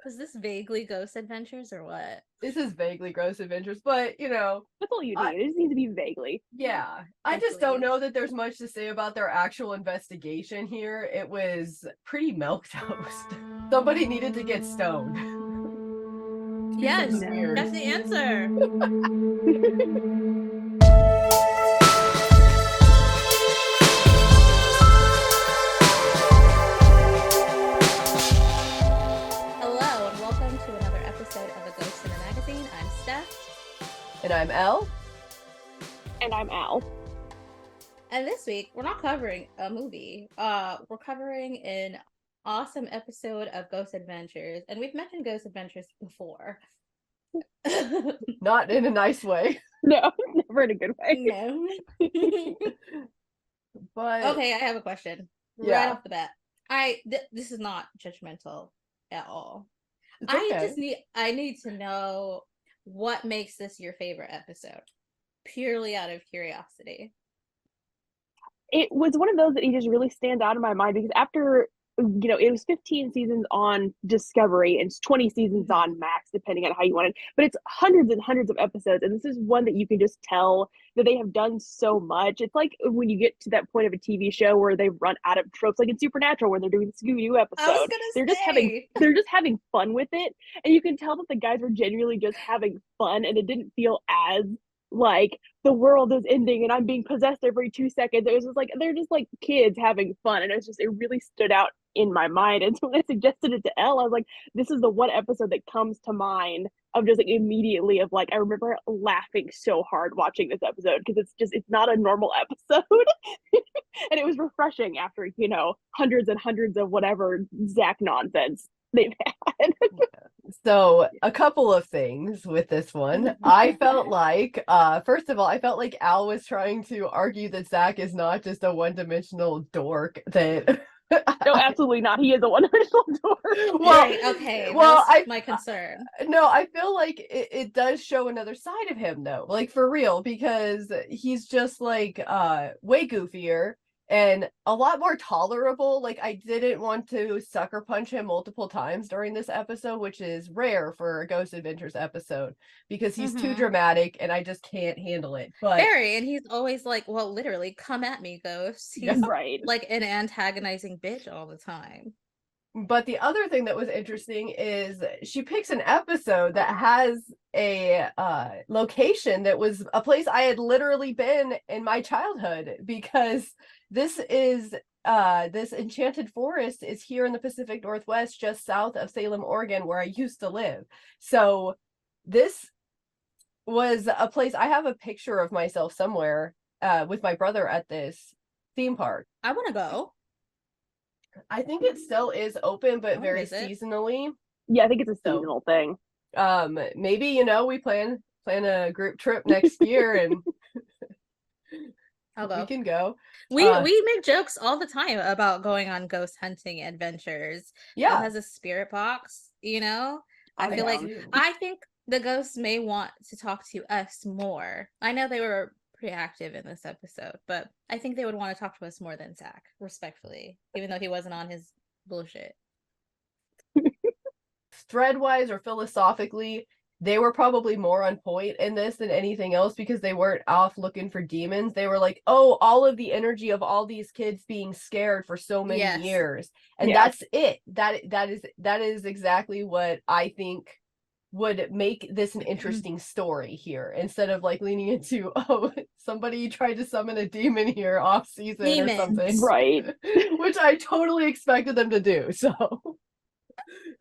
Was this vaguely Ghost Adventures or what? This is vaguely Gross Adventures, but That's all you I need. It just needs to be vaguely. yeah, I just don't Vaguely. know that there's much to say about their actual investigation here. It was pretty milquetoast. Somebody needed to get stoned. Do Yes, something No. weird. that's the answer. Hello, and welcome to another episode of A Ghost in a Magazine. I'm Steph. And I'm Elle. And I'm Al. And this week, we're not covering a movie. We're covering an awesome episode of Ghost Adventures. And we've mentioned Ghost Adventures before. Not in a nice way. No, never in a good way. No. But Okay, I have a question. Right off the bat. This is not judgmental at all. it's okay. I need to know what makes this your favorite episode. Purely out of curiosity. It was one of those that he just really stands out in my mind because after, it was 15 seasons on Discovery and it's 20 seasons on Max, depending on how you want it. But it's hundreds and hundreds of episodes. And this is one that you can just tell that they have done so much. It's like when you get to that point of a TV show where they've run out of tropes, like in Supernatural, when they're doing the Scooby-Doo I was episode. gonna say. They're just having fun with it. And you can tell that the guys were genuinely just having fun and it didn't feel as like the world is ending and I'm being possessed every 2 seconds. It was just like they're just like kids having fun, and it really stood out in my mind. And so when I suggested it to Elle, I was like, "This is the one episode that comes to mind of just like immediately of like I remember laughing so hard watching this episode because it's not a normal episode, and it was refreshing after hundreds and hundreds of whatever Zach nonsense they've had." So a couple of things with this one. I felt like, first of all, I felt like Al was trying to argue that Zach is not just a one-dimensional dork. That No, absolutely not. He is a one-dimensional dork. well, Right, okay, that was my concern. no, I feel like it does show another side of him though, like for real, because he's just like way goofier and a lot more tolerable. Like I didn't want to sucker punch him multiple times during this episode, which is rare for a Ghost Adventures episode because he's too dramatic and I just can't handle it. But Very, and he's always like, well, literally, come at me, ghost. He's Right. like an antagonizing bitch all the time. But the other thing that was interesting is she picks an episode that has a location that was a place I had literally been in my childhood, because this is this enchanted forest is here in the Pacific Northwest, just south of Salem, Oregon, where I used to live. So this was a place. I have a picture of myself somewhere with my brother at this theme park. I want to go. I think it still is open, but very visit. seasonally. Yeah, I think it's a seasonal thing. Maybe we plan a group trip next year and I'll go. we can go. We make jokes all the time about going on ghost hunting adventures. Yeah, It has a spirit box, I feel like do. I think the ghosts may want to talk to us more. I know they were pretty active in this episode, but I think they would want to talk to us more than Zach, respectfully, even though he wasn't on his bullshit. Thread wise or philosophically, they were probably more on point in this than anything else, because they weren't off looking for demons. They were like, oh, all of the energy of all these kids being scared for so many years, and that's it. That is exactly what I think would make this an interesting story here, instead of like leaning into, oh, somebody tried to summon a demon here off season or something. Right. Which I totally expected them to do. So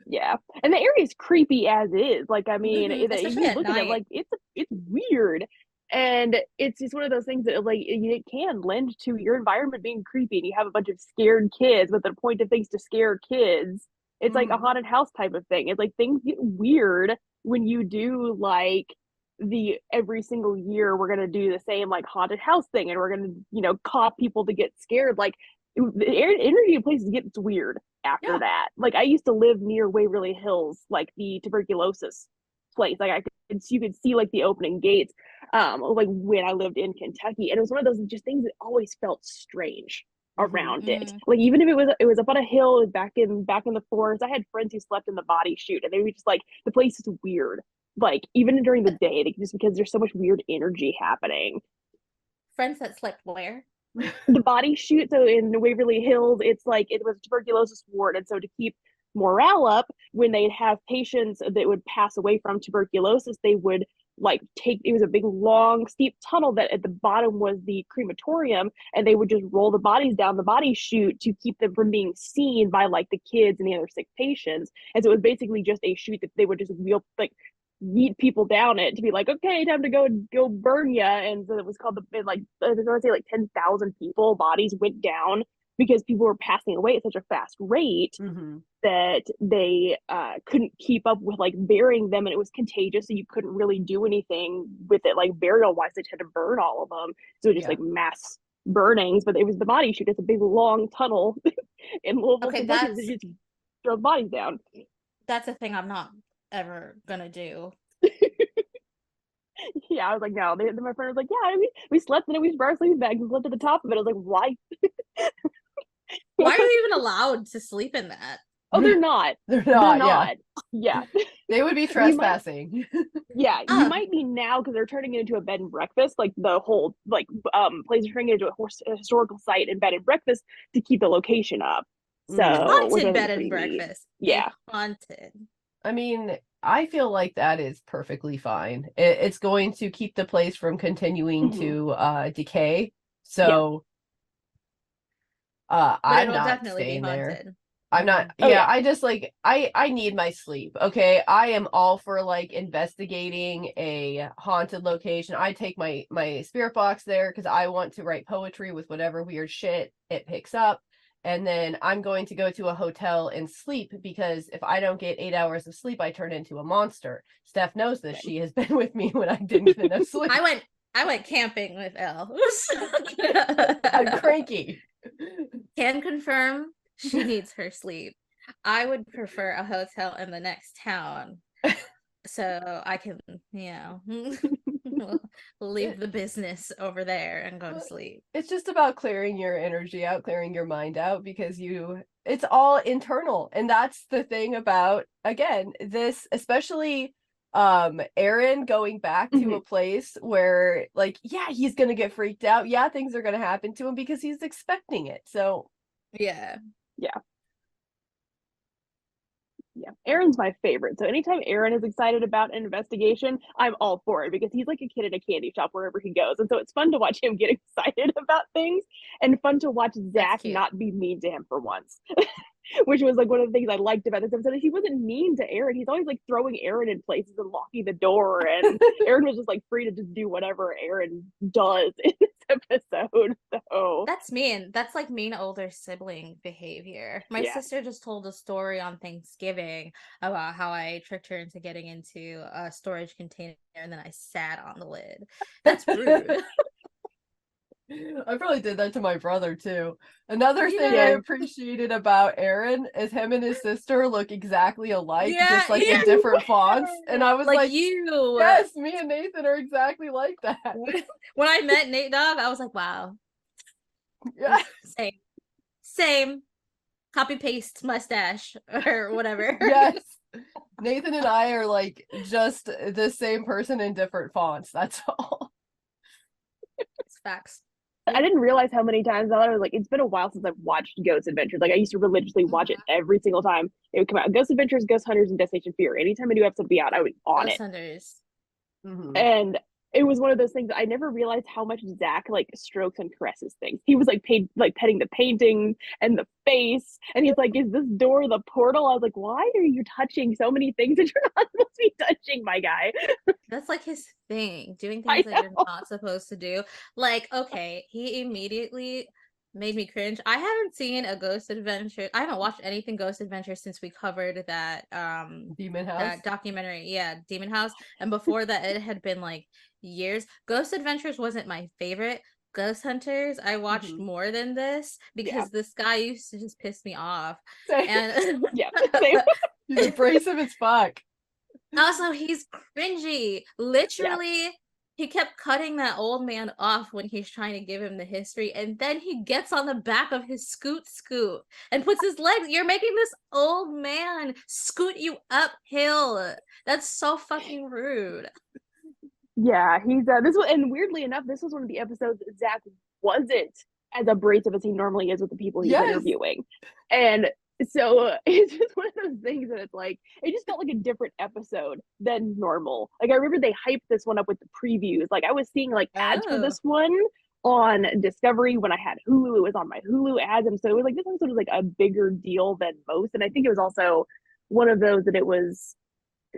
yeah, and the area is creepy as is. Like, I mean, if Especially you at look at it, night. like it's weird, and it's just one of those things that like it can lend to your environment being creepy, and you have a bunch of scared kids. But the point of things to scare kids, it's like a haunted house type of thing. It's like things get weird when you do like the every single year we're gonna do the same like haunted house thing, and we're gonna cause people to get scared. Like the energy in places gets weird after that. Like I used to live near Waverly Hills, like the tuberculosis place. Like you could see like the opening gates, like when I lived in Kentucky, and it was one of those just things that always felt strange. around it. Mhm. Like even if it was up on a hill, it was back in the forest. I had friends who slept in the body chute, and they were just like, the place is weird. Like even during the day, like, just because there's so much weird energy happening. Friends that slept where? The body chute, so in Waverly Hills, it's like it was a tuberculosis ward, and so to keep morale up, when they'd have patients that would pass away from tuberculosis, they would like take, it was a big long steep tunnel that at the bottom was the crematorium, and they would just roll the bodies down the body chute to keep them from being seen by like the kids and the other sick patients. And so it was basically just a chute that they would just wheel, like yeet people down it to be like, okay, time to go burn ya. And so it was called the, like I want to say like 10,000 people bodies went down because people were passing away at such a fast rate that they couldn't keep up with like burying them, and it was contagious, so you couldn't really do anything with it like burial wise. They had to burn all of them, so just like mass burnings. But it was the body chute. It's a big long tunnel in Louisville, Okay, Kentucky. They just throw bodies down. that's a thing I'm not ever gonna do. Yeah, I was like, no. My friend was like, yeah, we slept in it. We brought our sleeping bags and slept at the top of it. I was like, why? Why are you even allowed to sleep in that? Oh, they're not. They're not. Yeah. They would be trespassing. Yeah, you might be now because they're turning it into a bed and breakfast. Like the whole place are turning it into a historical site and bed and breakfast to keep the location up. So Haunted bed and breakfast. Yeah, haunted. I mean, I feel like that is perfectly fine. It's going to keep the place from continuing to decay. So I'm it'll not definitely staying be haunted. there. I'm not. Oh, yeah. I just like I need my sleep. Okay, I am all for like investigating a haunted location. I take my spirit box there because I want to write poetry with whatever weird shit it picks up. And then I'm going to go to a hotel and sleep because if I don't get 8 hours of sleep, I turn into a monster. Steph knows this. She has been with me when I didn't get enough sleep. I went camping with Elle. I'm cranky. Can confirm she needs her sleep. I would prefer a hotel in the next town so I can, leave the business over there and go to sleep. It's just about clearing your energy out, clearing your mind out, because it's all internal. And that's the thing about, again, this, especially Aaron going back to a place where like, yeah, he's gonna get freaked out. Yeah, things are gonna happen to him because he's expecting it. So yeah. Aaron's my favorite. So anytime Aaron is excited about an investigation, I'm all for it because he's like a kid in a candy shop wherever he goes. And so it's fun to watch him get excited about things and fun to watch Zach not be mean to him for once. Which was like one of the things I liked about this episode. He wasn't mean to Aaron. He's always like throwing Aaron in places and locking the door. And Aaron was just like free to just do whatever Aaron does in this episode. So that's mean. That's like mean older sibling behavior. My sister just told a story on Thanksgiving about how I tricked her into getting into a storage container and then I sat on the lid. That's rude. I probably did that to my brother too. Another thing I appreciated about Aaron is him and his sister look exactly alike, just like in different fonts. And I was like, yes, me and Nathan are exactly like that. When I met Nate Dogg, I was like, wow. Yeah. Same. Copy paste mustache or whatever. Yes. Nathan and I are like just the same person in different fonts. That's all. It's facts. I didn't realize how many times I was like, it's been a while since I've watched Ghost Adventures. Like I used to religiously watch it every single time it would come out. Ghost Adventures, Ghost Hunters, and Destination Fear. Anytime a new episode would be out, I was on Ghost it. Hunters. And it was one of those things I never realized how much Zach like strokes and caresses things. He was like petting the painting and the face, and he's like, "Is this door the portal?" I was like, "Why are you touching so many things that you're not supposed to be touching, my guy?" That's like his thing, doing things that you're not supposed to do. Like, okay, he immediately made me cringe. I haven't seen a Ghost Adventure. I haven't watched anything Ghost Adventure since we covered that Demon House, that documentary. Yeah, Demon House. And before that, it had been like years. Ghost Adventures wasn't my favorite. Ghost Hunters, I watched more than this because this guy used to just piss me off. Same. And same. He's abrasive as fuck. Also, he's cringy. Literally, he kept cutting that old man off when he's trying to give him the history, and then he gets on the back of his scoot and puts his legs. You're making this old man scoot you uphill. That's so fucking rude. Yeah, he's this was, and weirdly enough, this was one of the episodes that Zach wasn't as abrasive as he normally is with the people he's Yes. interviewing, and so it's just one of those things that it's like it just felt like a different episode than normal. Like I remember they hyped this one up with the previews. Like I was seeing like ads for Oh. this one on Discovery when I had Hulu. It was on my Hulu ads, and so it was like this episode was like a bigger deal than most. And I think it was also one of those that it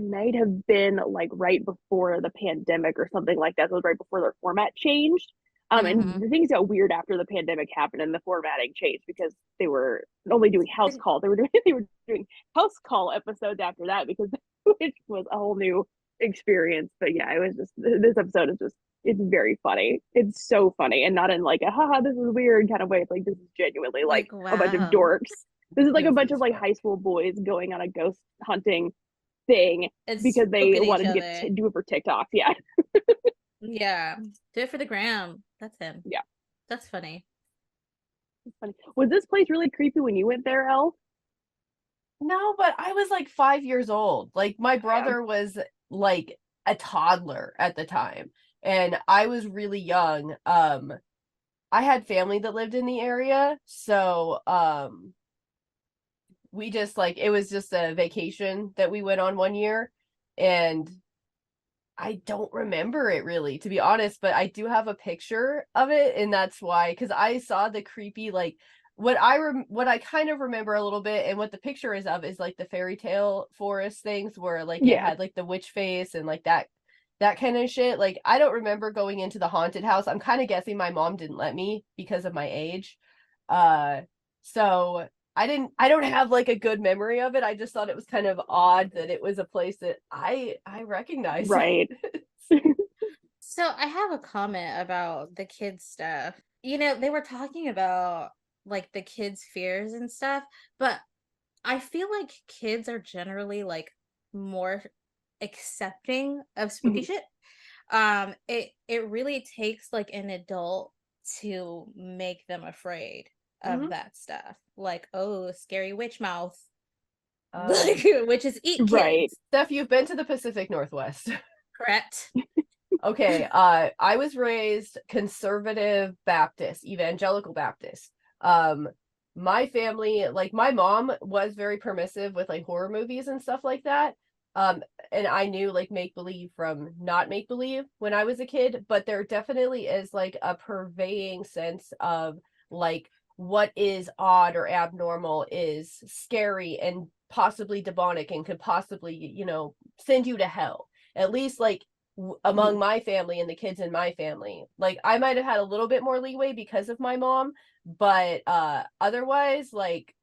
might have been like right before the pandemic or something like that. So it was right before their format changed. And the things got weird after the pandemic happened and the formatting changed because they were only doing house calls. They were doing house call episodes after that because it was a whole new experience. But yeah, it was just this episode is just it's very funny. It's so funny and not in like a haha this is weird kind of way. It's like this is genuinely like a bunch of wow. dorks. This is like a This bunch is of like fun. high school boys going on a ghost hunting thing It's because they spooking wanted each to other. do it for TikToks. Yeah. Yeah. Do it for the gram. That's him. Yeah. That's funny. It's funny. Was this place really creepy when you went there, Elle? No, but I was like 5 years old. Like my Yeah. brother was like a toddler at the time, and I was really young. I had family that lived in the area, so we just like it was just a vacation that we went on one year, and I don't remember it really, to be honest, but I do have a picture of it, and that's why, because I saw the creepy like what I kind of remember a little bit, and what the picture is of is like the fairy tale forest things where like it Yeah. had like the witch face and like that kind of shit. Like I don't remember going into the haunted house. I'm kind of guessing my mom didn't let me because of my age. So I don't have like a good memory of it. I just thought it was kind of odd that it was a place that I recognize. Right. So I have a comment about the kids stuff. You know, they were talking about like the kids' fears and stuff, but I feel like kids are generally like more accepting of spooky Mhm. shit. It really takes like an adult to make them afraid of Mhm. that stuff. Like, oh, scary witch mouth. Um, Like witches eat Right. kids. Steph, you've been to the Pacific Northwest. Correct. Okay, I was raised conservative Baptist, evangelical Baptist. Um, my family, like my mom was very permissive with like horror movies and stuff like that. And I knew like make believe from not make believe when I was a kid, but there definitely is like a pervading sense of like what is odd or abnormal is scary and possibly demonic and could possibly, send you to hell. At least like among Mhm. my family and the kids in my family. Like I might have had a little bit more leeway because of my mom, but otherwise like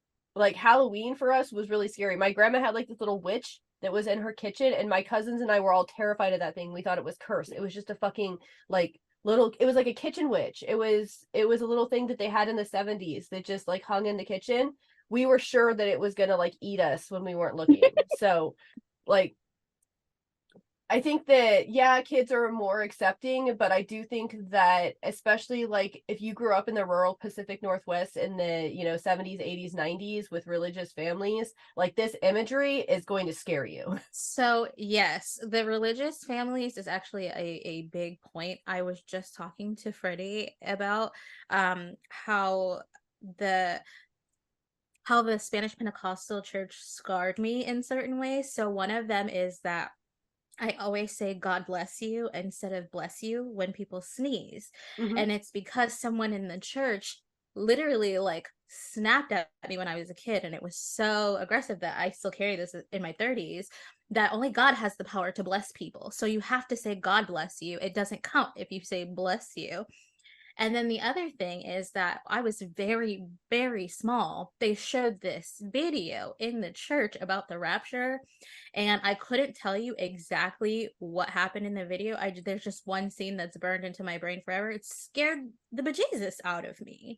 Halloween for us was really scary. My grandma had like this little witch that was in her kitchen, and my cousins and I were all terrified of that thing. We thought it was cursed. It was just a fucking like little, it was like a kitchen witch. It was a little thing that they had in the 70s that just like hung in the kitchen. We were sure that it was gonna like eat us when we weren't looking. So like I think that yeah, kids are more accepting, but I do think that especially like if you grew up in the rural Pacific Northwest in the, 70s, 80s, 90s with religious families, like this imagery is going to scare you. So, yes, the religious families is actually a big point. I was just talking to Freddie about how the Spanish Pentecostal church scarred me in certain ways. So one of them is that I always say God bless you instead of bless you when people sneeze. Mhm. And it's because someone in the church literally like snapped at me when I was a kid. And it was so aggressive that I still carry this in my 30s, that only God has the power to bless people. So you have to say God bless you. It doesn't count if you say bless you. And then the other thing is that I was very, very small. They showed this video in the church about the rapture, and I couldn't tell you exactly what happened in the video. There's just one scene that's burned into my brain forever. It scared the bejesus out of me.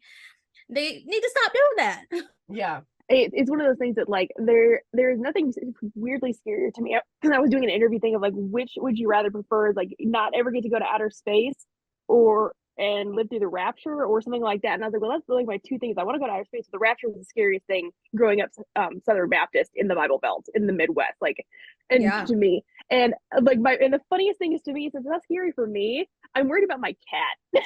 They need to stop doing that. Yeah. it's one of those things that like there's nothing weirdly scarier to me. Because I was doing an interview thing of like, which would you rather prefer, like not ever get to go to outer space or and live through the rapture or something like that. And I was like, well, that's like my two things. I want to go to outer space. The rapture was the scariest thing growing up Southern Baptist in the Bible Belt in the Midwest. Like, and Yeah. to me, and like and the funniest thing is to me, since that's scary for me, I'm worried about my cat.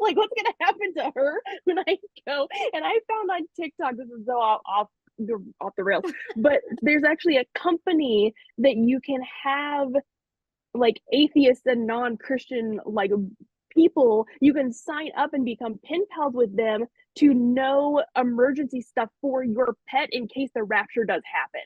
Like, what's gonna happen to her when I go? And I found on TikTok, this is so off the rails, but there's actually a company that you can have like atheists and non-Christian like people, you can sign up and become pen pals with them to know emergency stuff for your pet in case the rapture does happen.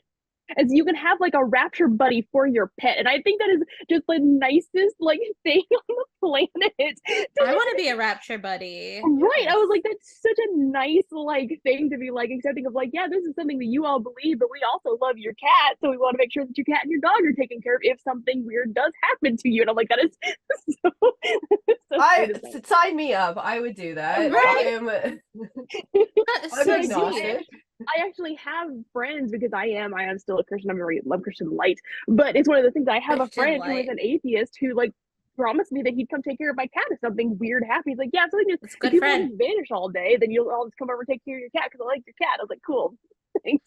And so you can have like a rapture buddy for your pet. And I think that is just the nicest like thing on the planet. I want to be a rapture buddy. Right. I was like, that's such a nice like thing to be like accepting of like, yeah, this is something that you all believe, but we also love your cat. So we want to make sure that your cat and your dog are taken care of if something weird does happen to you. And I'm like, that is so sign me up. I would do that. Right? I'm so agnostic. I actually have friends because I am still a Christian. I'm very love Christian light, but it's one of the things. I have a friend who is an atheist who like promised me that he'd come take care of my cat if something weird happened. He's like, yeah, if something just if people just vanish all day, then you'll just come over and take care of your cat because I like your cat. I was like, cool. Thanks.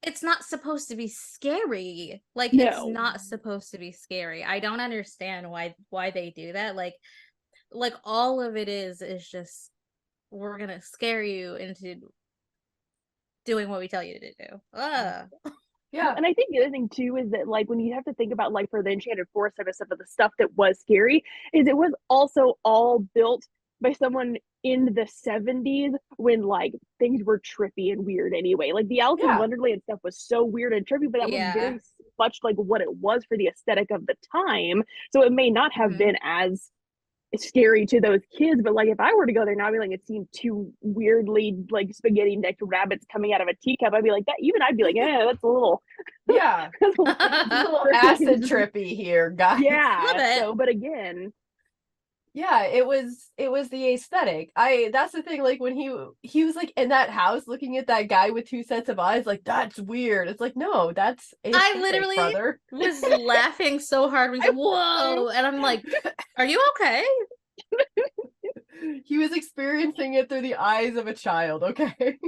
It's not supposed to be scary. Like, no. It's not supposed to be scary. I don't understand why they do that. Like all of it is just we're gonna scare you into doing what we tell you to do. Yeah. And I think the other thing too is that like when you have to think about like for the Enchanted Forest type of stuff, of the stuff that was scary, is it was also all built by someone in the 70s when like things were trippy and weird anyway. Like the Alice in Wonderland stuff was so weird and trippy, but that was very much like what it was for the aesthetic of the time. So it may not have been as scary to those kids, but like if I were to go there now, I'd be like, it seemed two weirdly like spaghetti necked rabbits coming out of a teacup. I'd be like that. Even I'd be like, that's a little, that's a little acid trippy here, guys. Yeah. So, but again, it was the aesthetic. That's the thing. Like when he was like in that house looking at that guy with two sets of eyes, like that's weird. It's like no, that's aesthetic, I literally was laughing so hard. We said, whoa, and I'm like, are you okay? He was experiencing it through the eyes of a child. Okay.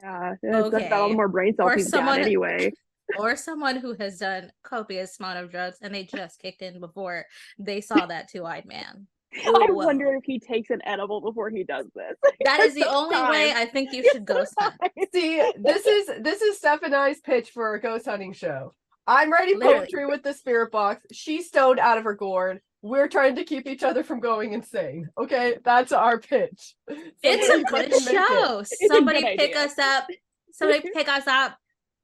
Yeah. That's about all the more brain cells he's got anyway. Or someone who has done copious amount of drugs and they just kicked in before they saw that two-eyed man. I wonder if he takes an edible before he does this. That is the only way I think you should ghost hunt. See, this is Steph and I's pitch for a ghost hunting show. I'm writing poetry with the spirit box. She's stoned out of her gourd. We're trying to keep each other from going insane. Okay, that's our pitch. It's a good show. Somebody pick us up. Somebody pick us up.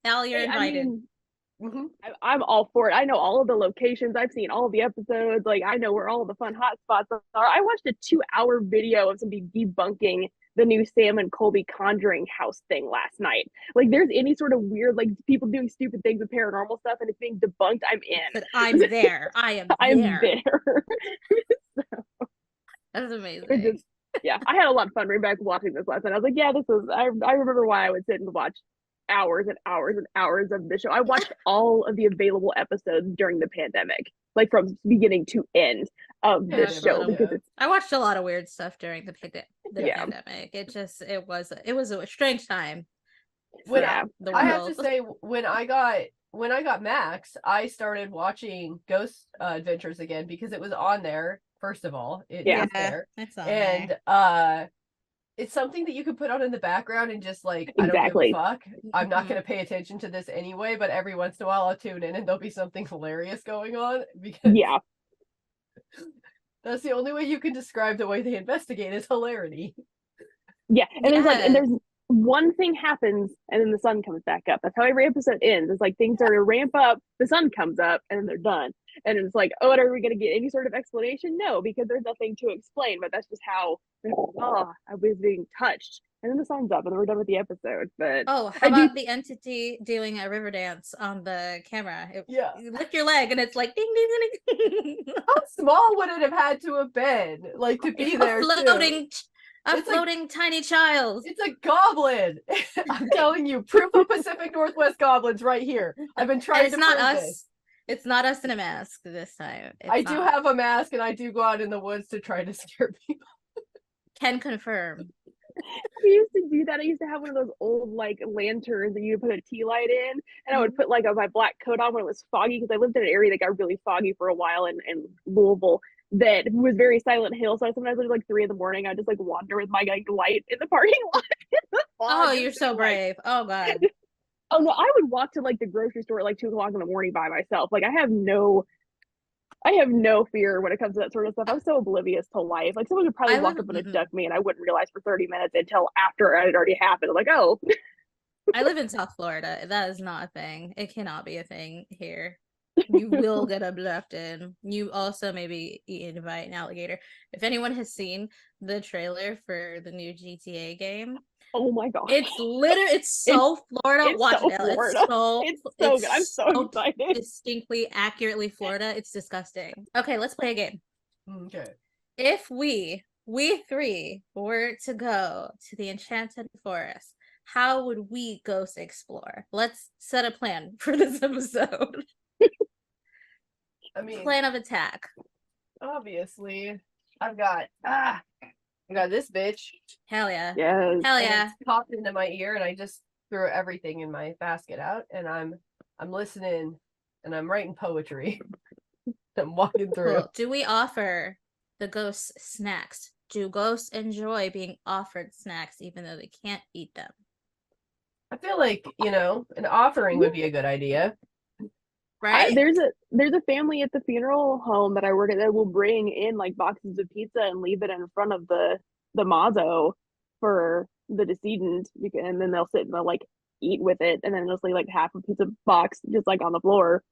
Hell, you're invited. I mean, I'm all for it. I know all of the locations. I've seen all of the episodes. Like I know where all the fun hot spots are. I watched a 2-hour video of somebody debunking the new Sam and Colby Conjuring house thing last night. Like there's any sort of weird, like people doing stupid things with paranormal stuff and it's being debunked, I'm in. But I'm there. I am there. I'm there. So, that's amazing. I had a lot of fun right back watching this last night. I was like, I remember why I would sit and watch hours and hours and hours of the show. I watched all of the available episodes during the pandemic, like from beginning to end of this show. Because I watched a lot of weird stuff during the pandemic. It was a strange time. I have to say, when I got Max, I started watching Ghost Adventures again because it was on there. First of all, it is there, it's on there. And it's something that you can put on in the background and just like, I don't give a fuck. I'm not going to pay attention to this anyway, but every once in a while I'll tune in and there'll be something hilarious going on because that's the only way you can describe the way they investigate is hilarity. Yeah. And it's like, and there's one thing happens and then the sun comes back up. That's how every episode ends. It's like things start to ramp up, the sun comes up and then they're done. And it's like, oh, are we going to get any sort of explanation? No, because there's nothing to explain, but that's just how, I was being touched. And then the sun's up and we're done with the episode. But how about the entity doing a river dance on the camera? You lift your leg and it's like ding ding ding. How small would it have had to have been, like to be there floating? A floating tiny child. It's a goblin. I'm telling you, proof of Pacific Northwest goblins right here. I've been trying to prove this. It's not us in a mask this time. I do have a mask, and I do go out in the woods to try to scare people. Can confirm. We used to do that. I used to have one of those old like lanterns that you put a tea light in, and I would put like my black coat on when it was foggy, because I lived in an area that got really foggy for a while in Louisville that was very Silent Hill. So I sometimes at like 3 a.m. I'd just like wander with my like light in the parking lot. Oh, you're so brave. Oh god. Oh no, I would walk to like the grocery store at like 2 o'clock in the morning by myself. Like I have no fear when it comes to that sort of stuff. I'm so oblivious to life. Like someone could probably walk up and abduct me, and I wouldn't realize for 30 minutes until after it had already happened. I'm like, oh. I live in South Florida. That is not a thing. It cannot be a thing here. You will get abducted. You also may be eaten by an alligator. If anyone has seen the trailer for the new GTA game, oh my god, it's so Florida. It's Watch so it. Florida. It's so good. I'm so excited. Distinctly, accurately Florida. It's disgusting. Okay, let's play a game. Okay. If we three were to go to the Enchanted Forest, how would we ghost explore? Let's set a plan for this episode. I mean, plan of attack. Obviously, I've got this bitch. Hell yeah. Yes. Hell yeah. It's popped into my ear, and I just threw everything in my basket out, and I'm listening, and I'm writing poetry. I'm walking through. Cool. Do we offer the ghosts snacks? Do ghosts enjoy being offered snacks even though they can't eat them? I feel like, an offering would be a good idea. Right? There's a family at the funeral home that I work at that will bring in like boxes of pizza and leave it in front of the mazo for the decedent, and then they'll sit and they'll like eat with it, and then they'll say like half a pizza box just like on the floor.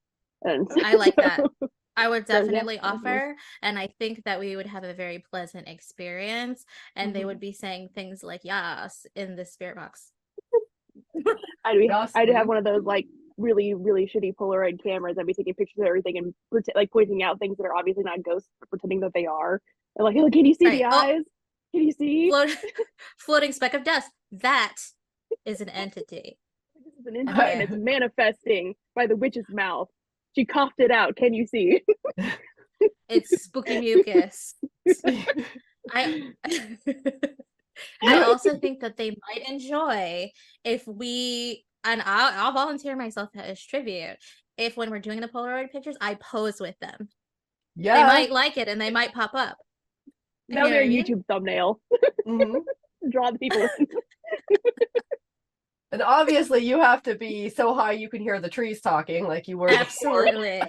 And I like that. I would definitely offer, and I think that we would have a very pleasant experience, and they would be saying things like "yas" in the spirit box. I'd have one of those like really really shitty Polaroid cameras. I'd be taking pictures of everything and like pointing out things that are obviously not ghosts, but pretending that they are. And like, can you see the eyes? Can you see floating speck of dust? That is an entity. This is an entity, and it's manifesting by the witch's mouth. She coughed it out. Can you see? It's spooky mucus. I also think that they might enjoy if we, and I'll volunteer myself as tribute, if when we're doing the Polaroid pictures, I pose with them. Yeah. They might like it and they might pop up. That would be a YouTube thumbnail. Draw the people in. And obviously you have to be so high you can hear the trees talking like you were. Absolutely.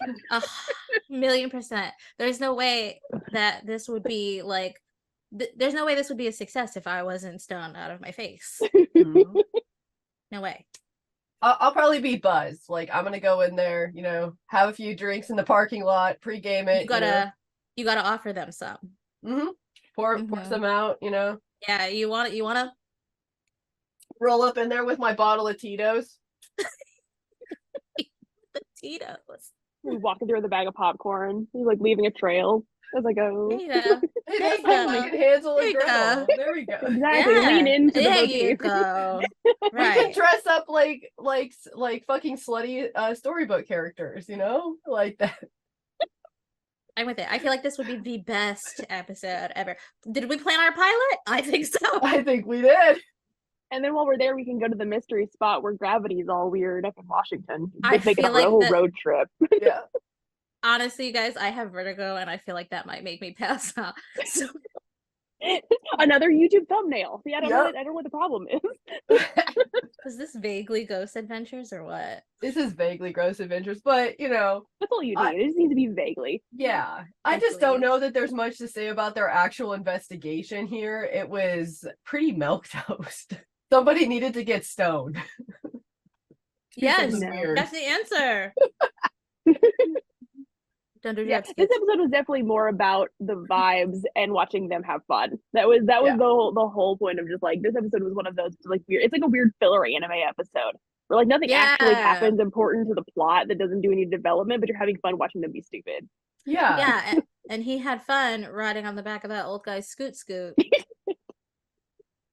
1,000,000%. There's no way that this would be like, there's no way this would be a success if I wasn't stoned out of my face. No way. I'll probably be buzzed. Like, I'm gonna go in there, have a few drinks in the parking lot, pregame it. You gotta offer them some. Pour some out, Yeah, you wanna roll up in there with my bottle of Tito's. The Tito's. He's walking through with a bag of popcorn. He's like leaving a trail. I was like, oh. There you go. There you go. Like Hansel and Gretel. There we go. Exactly. Yeah. Lean into the motif. You go. Right. We can dress up like fucking slutty storybook characters, like that. I'm with it. I feel like this would be the best episode ever. Did we plan our pilot? I think so. I think we did. And then while we're there, we can go to the mystery spot where gravity is all weird up in Washington. I make it a whole road trip. Yeah. Honestly, you guys, I have vertigo, and I feel like that might make me pass out. So... Another YouTube thumbnail. See, I don't know what the problem is. Is this vaguely Ghost Adventures or what? This is vaguely Ghost Adventures, but that's all you need. It just needs to be vaguely. Yeah, I just don't know that there's much to say about their actual investigation here. It was pretty milquetoast. Somebody needed to get stoned. Yes, that's the answer. This episode was definitely more about the vibes and watching them have fun. That was the whole point of just like, this episode was one of those like weird. It's like a weird filler anime episode where like nothing actually happens important to the plot that doesn't do any development, but you're having fun watching them be stupid. Yeah, and he had fun riding on the back of that old guy's scoot.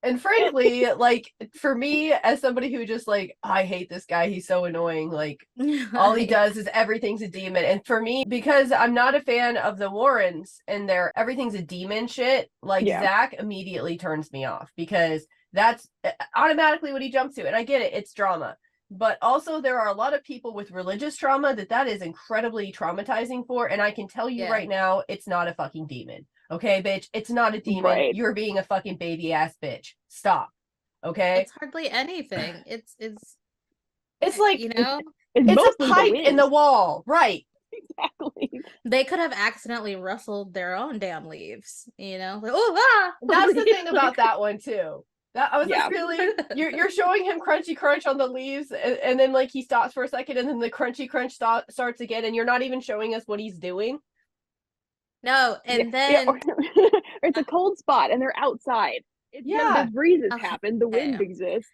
And frankly, like for me, as somebody who just like, I hate this guy, he's so annoying. Like all he does is everything's a demon. And for me, because I'm not a fan of the Warrens and their everything's a demon shit, like Yeah. Zach immediately turns me off because that's automatically what he jumps to. And I get it, it's drama. But also there are a lot of people with religious trauma that is incredibly traumatizing for. And I can tell you Yeah. right now, it's not a fucking demon. Okay, bitch, it's not a demon. Right. You're being a fucking baby ass bitch. Stop. Okay? It's hardly anything. It's It's like you know, It's it's a mostly the pipe wind. in the wall. Right. Exactly. they could have accidentally rustled their own damn leaves, you know? Like, oh, That's the thing about that one too. That I was Yeah. like, really? You're showing him crunchy crunch on the leaves, and then like he stops for a second, and then the crunchy crunch starts again, and you're not even showing us what he's doing. No, and Yeah, then or it's a cold spot and they're outside. It's Yeah. the breezes Okay. happen, the wind exists.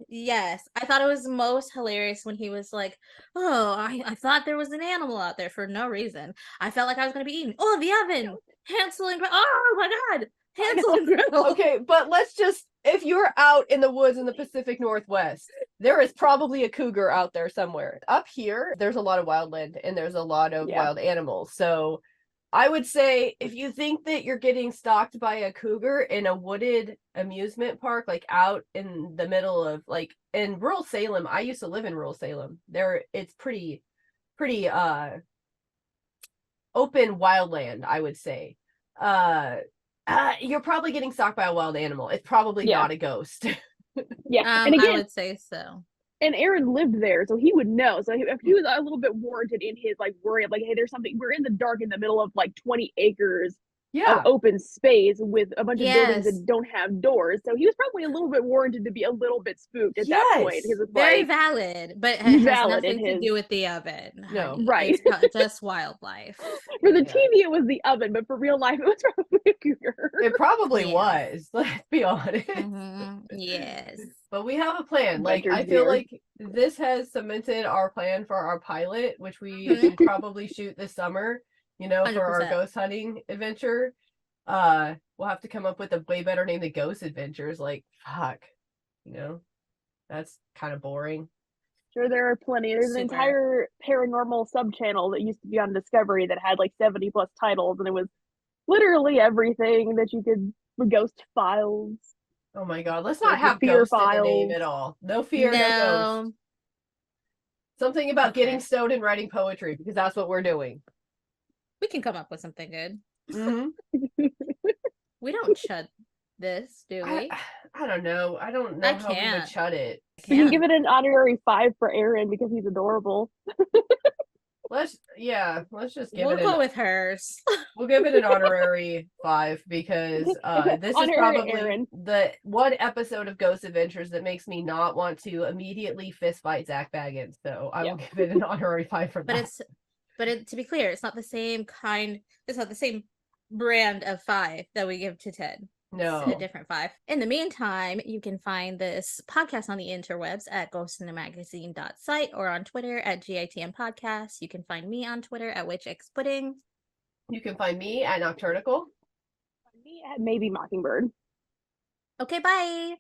Yes, I thought it was most hilarious when he was like, "Oh, I thought there was an animal out there for no reason. I felt like I was gonna be eaten. Oh, the oven, Hansel and Gretel. Oh my God, I Hansel know. and Gretel." Okay, but let's just if you're out in the woods in the Pacific Northwest, there is probably a cougar out there somewhere. Up here, there's a lot of wildland and there's a lot of Yeah. wild animals. So I would say if you think that you're getting stalked by a cougar in a wooded amusement park, like out in the middle of like in rural Salem, I used to live in rural Salem. There it's pretty open wildland, I would say. You're probably getting stalked by a wild animal. It's probably Yeah. not a ghost. Yeah. And I again, would say so. and Aaron lived there, so he would know. So he was a little bit warranted in his like worry of like, hey, there's something. We're in the dark in the middle of like 20 acres of Yeah. open space with a bunch of buildings Yes, that don't have doors. So he was probably a little bit warranted to be a little bit spooked at that point. Yes. Because it's very like valid, but it he's has valid in nothing to his do with the oven, No. honey. right. It's just wildlife. For the Yeah. TV, it was the oven, but for real life, it was probably a cougar. It probably Yeah. was. Let's be honest. Yes. But we have a plan. Like I Adventure's feel near. like this has cemented our plan for our pilot, which we Mhm. should probably shoot this summer, you know, for our 100%. ghost hunting adventure. We'll have to come up with a way better name than Ghost Adventures. Like, fuck. You know? That's kind of boring. Sure, there are plenty. There's an Super. entire paranormal sub channel that used to be on Discovery that had like 70 plus titles, and it was literally everything that you could. Ghost Files. Oh my god, let's There's not the have Fear ghost in the name Files. at all. No fear, no ghost. No. Something about Okay. getting stoned and writing poetry because that's what we're doing. We can come up with something good. Mm-hmm. We don't chud this, do we? I don't know. I don't know I how we would can't. chud it. We can give it an honorary 5 for Aaron because he's adorable. Let's just give We'll it go an with hers. we'll give it an honorary 5 because this is Honorary probably Aaron. the one episode of Ghost Adventures that makes me not want to immediately fist fight Zach Baggins. So I will give it an honorary 5 for that. To be clear, it's not the same kind. It's not the same brand of 5 that we give to 10. No. It's a different 5. In the meantime, you can find this podcast on the interwebs at ghostinthemagazine.site or on Twitter at GITM Podcast. You can find me on Twitter at WitchXPudding. You can find me at Nocturnical. Me at Maybe Mockingbird. Okay, bye.